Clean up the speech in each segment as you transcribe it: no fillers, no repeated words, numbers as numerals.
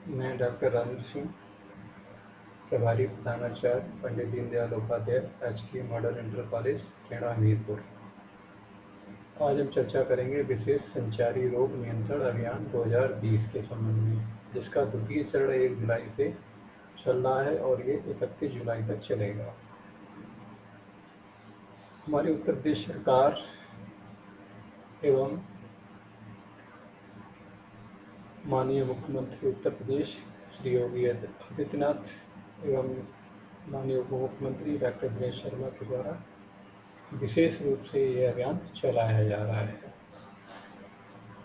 मैं डॉक्टर राजेंद्र सिंह, प्रभारी प्रधानाचार्य, पंडित दीनदयाल उपाध्याय राजकीय model inter college, Kheda, Hamirpur. आज हम चर्चा करेंगे विशेष संचारी रोग नियंत्रण अभियान 2020 के संबंध में, जिसका द्वितीय चरण 1 जुलाई से चल रहा है और ये 31 जुलाई तक चलेगा। हमारी उत्तर प्रदेश सरकार एवं माननीय मुख्यमंत्री उत्तर प्रदेश श्री योगी आदित्यनाथ एवं माननीय उप मुख्यमंत्री डॉक्टर दिनेश शर्मा के द्वारा विशेष रूप से यह अभियान चलाया जा रहा है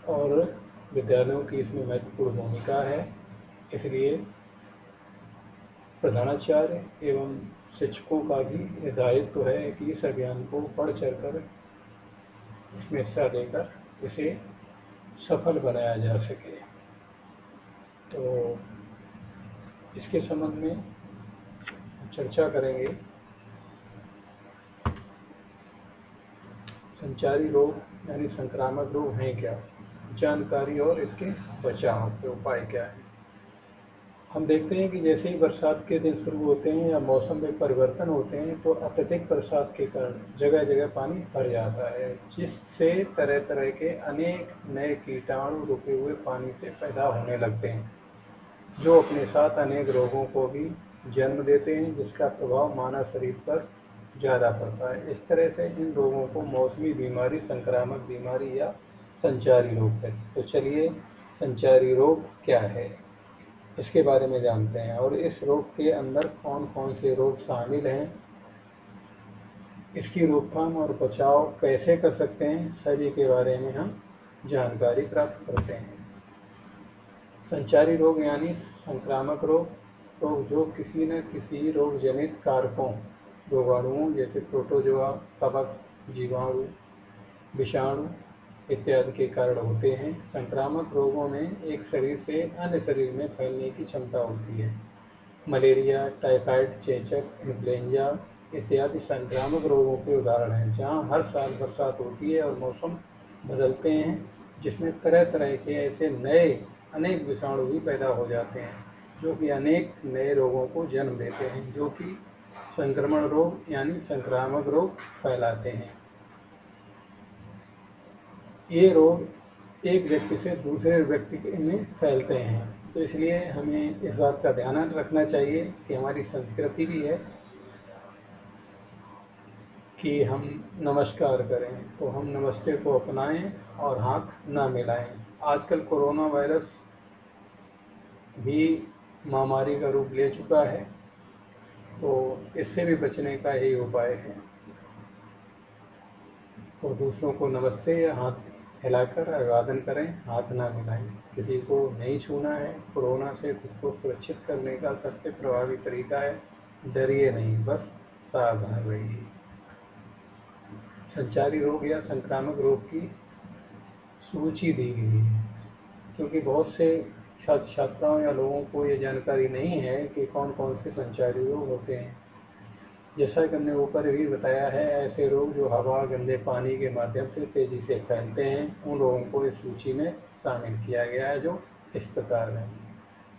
और विद्यालयों की इसमें महत्वपूर्ण भूमिका है। इसलिए प्रधानाचार्य एवं शिक्षकों का भी दायित्व है कि इस अभियान को बढ़ चढ़कर इसमें हिस्सा लेकर इसे सफल बनाया जा सके। तो इसके संबंध में चर्चा करेंगे। संचारी रोग यानी संक्रामक रोग हैं क्या, जानकारी और इसके बचाव के उपाय क्या है। हम देखते हैं कि जैसे ही बरसात के दिन शुरू होते हैं या मौसम में परिवर्तन होते हैं तो अत्यधिक बरसात के कारण जगह जगह पानी भर जाता है, जिससे तरह तरह के अनेक नए कीटाणु रुके हुए पानी से पैदा होने लगते हैं, जो अपने साथ अनेक रोगों को भी जन्म देते हैं, जिसका प्रभाव मानव शरीर पर ज़्यादा पड़ता है। इस तरह से इन रोगों को मौसमी बीमारी, संक्रामक बीमारी या संचारी रोग कहते हैं। तो चलिए संचारी रोग क्या है इसके बारे में जानते हैं और इस रोग के अंदर कौन कौन से रोग शामिल हैं, इसकी रोकथाम और बचाव कैसे कर सकते हैं, सभी के बारे में हम जानकारी प्राप्त करते हैं। संचारी रोग यानी संक्रामक रोग जो किसी न किसी रोग जनित कारकों, रोगाणुओं जैसे प्रोटोजोआ, कवक, जीवाणु, विषाणु इत्यादि के कारण होते हैं। संक्रामक रोगों में एक शरीर से अन्य शरीर में फैलने की क्षमता होती है। मलेरिया, टाइफाइड, चेचक, इन्फ्लुएंजा इत्यादि संक्रामक रोगों के उदाहरण हैं, जहां हर साल बरसात होती है और मौसम बदलते हैं, जिसमें तरह तरह के ऐसे नए अनेक विषाणु भी पैदा हो जाते हैं, जो कि अनेक नए रोगों को जन्म देते हैं, जो कि संक्रमण रोग यानी संक्रामक रोग फैलाते हैं। ये रोग एक व्यक्ति से दूसरे व्यक्ति में फैलते हैं, तो इसलिए हमें इस बात का ध्यान रखना चाहिए कि हमारी संस्कृति भी है कि हम नमस्कार करें, तो हम नमस्ते को अपनाएं और हाथ ना मिलाएं। आजकल कोरोना वायरस भी महामारी का रूप ले चुका है, तो इससे भी बचने का यही उपाय है। तो दूसरों को नमस्ते या हाथ हिलाकर अभिवादन करें, हाथ ना मिलाएं। किसी को नहीं छूना है। कोरोना से खुद को सुरक्षित करने का सबसे प्रभावी तरीका है डरिए नहीं, बस सावधान रहिए। संचारी रोग या संक्रामक रोग की सूची दी गई है, क्योंकि बहुत से छात्र छात्राओं या लोगों को ये जानकारी नहीं है कि कौन कौन से संचारी रोग होते हैं। जैसा कि हमने ऊपर भी बताया है, ऐसे रोग जो हवा, गंदे पानी के माध्यम से तेजी से फैलते हैं, उन रोगों को इस सूची में शामिल किया गया है, जो इस प्रकार हैं: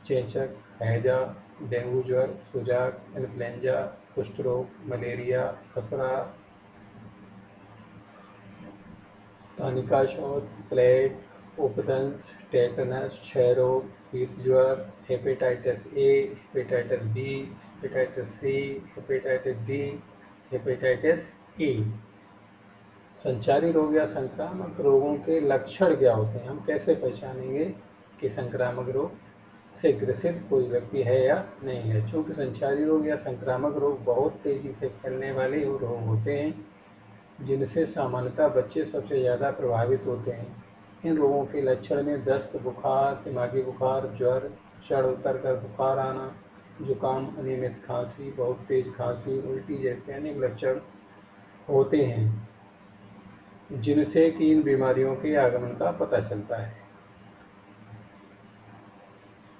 चेचक, हैजा, डेंगू ज्वर, सुजाक, इन्फ्लुएंजा, कुष्ठ रोग, मलेरिया, खसरा, तानिका शौच, प्लेग, उपदंश, टेटनस, क्षय रोग, पीत ज्वर, hepatitis A, hepatitis B, hepatitis C, hepatitis D, hepatitis E. संचारी रोग या संक्रामक रोगों के लक्षण क्या होते हैं, हम कैसे पहचानेंगे कि संक्रामक रोग से ग्रसित कोई व्यक्ति है या नहीं है। चूँकि संचारी रोग या संक्रामक रोग बहुत तेजी से फैलने वाले रोग होते हैं, जिनसे सामान्यतः बच्चे सबसे ज़्यादा प्रभावित होते हैं। इन रोगों के लक्षण में दस्त, बुखार, दिमागी बुखार, ज्वर, चढ़ उतर कर बुखार आना, जुकाम, अनियमित खांसी, बहुत तेज खांसी, उल्टी जैसे अनेक लक्षण होते हैं, जिनसे कि इन बीमारियों के आगमन का पता चलता है।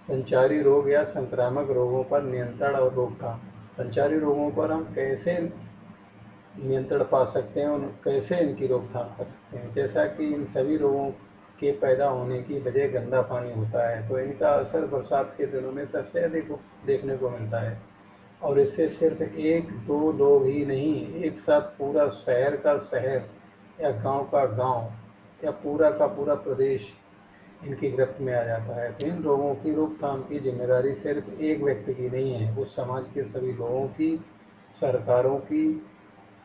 संचारी रोग या संक्रामक रोगों पर नियंत्रण और रोकथाम। संचारी रोगों पर हम कैसे नियंत्रण पा सकते हैं और कैसे इनकी रोकथाम कर सकते हैं। जैसा कि इन सभी रोगों के पैदा होने की वजह गंदा पानी होता है, तो इनका असर बरसात के दिनों में सबसे अधिक देखने को मिलता है। और इससे सिर्फ एक दो लोग ही नहीं, एक साथ पूरा शहर का शहर या गांव का गांव या पूरा का पूरा प्रदेश इनकी गिरफ्त में आ जाता है। तो इन रोगों की रोकथाम की जिम्मेदारी सिर्फ एक व्यक्ति की नहीं है, उस समाज के सभी लोगों की, सरकारों की,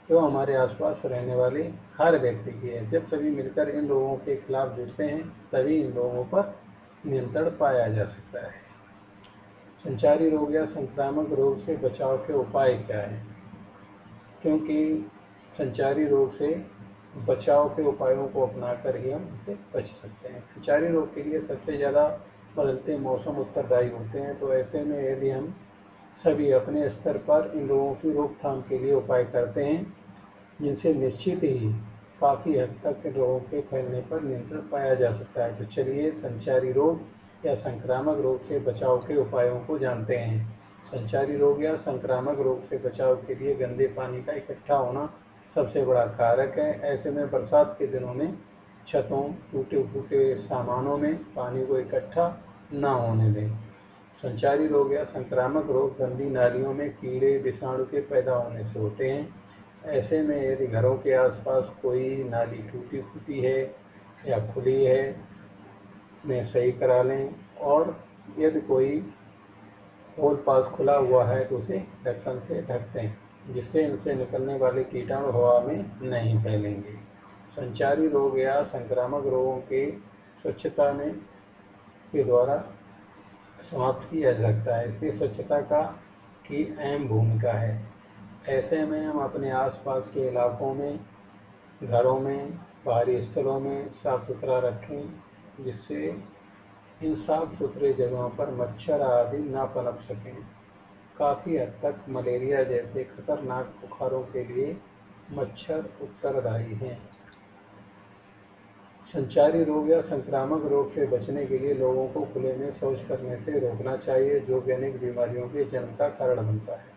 जो हमारे आसपास रहने वाले हर व्यक्ति की है। जब सभी मिलकर इन रोगों के खिलाफ जुटते हैं तभी इन रोगों पर नियंत्रण पाया जा सकता है। संचारी रोग या संक्रामक रोग से बचाव के उपाय क्या हैं? क्योंकि संचारी रोग से बचाव के उपायों को अपनाकर ही हम इसे बच सकते हैं। संचारी रोग के लिए सबसे ज़्यादा बदलते मौसम उत्तरदायी होते हैं, तो ऐसे में यदि हम सभी अपने स्तर पर इन रोगों की रोकथाम के लिए उपाय करते हैं, जिनसे निश्चित ही काफ़ी हद तक इन रोगों के फैलने पर नियंत्रण पाया जा सकता है। तो चलिए संचारी रोग या संक्रामक रोग से बचाव के उपायों को जानते हैं। संचारी रोग या संक्रामक रोग से बचाव के लिए गंदे पानी का इकट्ठा होना सबसे बड़ा कारक है। ऐसे में बरसात के दिनों में छतों, टूटे फूटे सामानों में पानी को इकट्ठा न होने दें। संचारी रोग या संक्रामक रोग गंदी नालियों में कीड़े विषाणु के पैदा होने से होते हैं। ऐसे में यदि घरों के आसपास कोई नाली टूटी फूटी है या खुली है, उन्हें सही करा लें, और यदि कोई होल पास खुला हुआ है तो उसे ढक्कन से ढक दें, जिससे इनसे निकलने वाले कीटाणु हवा में नहीं फैलेंगे। संचारी रोग या संक्रामक रोगों के स्वच्छता में के द्वारा समाप्त किया जा सकता है। इसलिए स्वच्छता की अहम भूमिका है। ऐसे में हम अपने आसपास के इलाकों में, घरों में, बाहरी स्थलों में साफ सुथरा रखें, जिससे इन साफ सुथरे जगहों पर मच्छर आदि ना पनप सकें। काफ़ी हद तक मलेरिया जैसे खतरनाक बुखारों के लिए मच्छर उत्तरदायी हैं। संचारी रोग या संक्रामक रोग से बचने के लिए लोगों को खुले में शौच करने से रोकना चाहिए, जो कि अनेक बीमारियों के जन्म का कारण बनता है।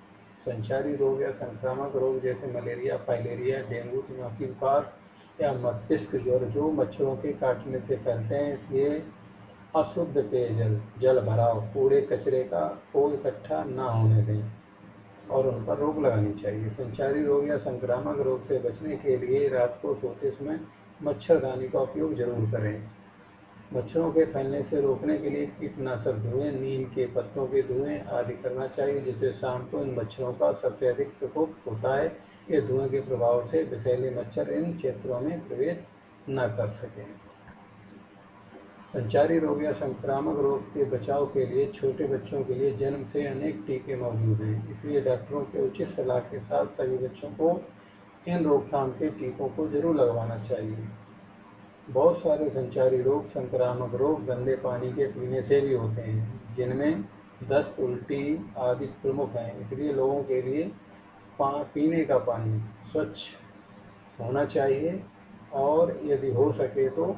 संचारी रोग या संक्रामक रोग जैसे मलेरिया, फाइलेरिया, डेंगू, दिमागी बुखार या मस्तिष्क ज्वर जो मच्छरों के काटने से फैलते हैं, इसलिए अशुद्ध पेयजल, जल भराव, कूड़े कचरे को इकट्ठा न होने दें और उन पर रोक लगानी चाहिए। संचारी रोग या संक्रामक रोग से बचने के लिए रात को सोते समय मच्छरदानी का उपयोग जरूर करें। मच्छरों के फैलने से रोकने के लिए कीटनाशक धुएं, नीम के पत्तों के धुएं आदि करना चाहिए, जिससे शाम को इन मच्छरों का सबसे अधिक प्रकोप होता है। ये धुएं के प्रभाव से विषैले मच्छर इन क्षेत्रों में प्रवेश न कर सकें। संचारी रोग या संक्रामक रोग के बचाव के लिए छोटे बच्चों के लिए जन्म से अनेक टीके मौजूद हैं, इसलिए डॉक्टरों के उचित सलाह के साथ सभी बच्चों को इन रोकथाम के टीकों को जरूर लगवाना चाहिए। बहुत सारे संचारी रोग, संक्रामक रोग गंदे पानी के पीने से भी होते हैं, जिनमें दस्त, उल्टी आदि प्रमुख हैं। इसलिए लोगों के लिए पीने का पानी स्वच्छ होना चाहिए और यदि हो सके तो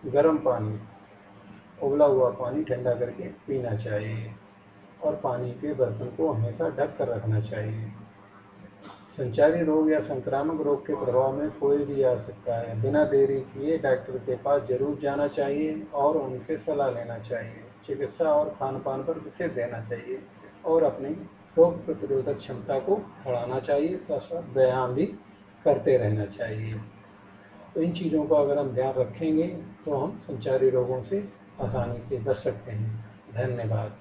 गर्म पानी, उबला हुआ पानी ठंडा करके पीना चाहिए और पानी के बर्तन को हमेशा ढक कर रखना चाहिए। संचारी रोग या संक्रामक रोग के प्रभाव में कोई भी आ सकता है। बिना देरी किए डॉक्टर के पास जरूर जाना चाहिए और उनसे सलाह लेना चाहिए। चिकित्सा और खान पान पर विशेष देना चाहिए और अपनी रोग प्रतिरोधक क्षमता को बढ़ाना चाहिए। साथ साथ व्यायाम भी करते रहना चाहिए। तो इन चीज़ों का अगर हम ध्यान रखेंगे तो हम संचारी रोगों से आसानी से बच सकते हैं। धन्यवाद।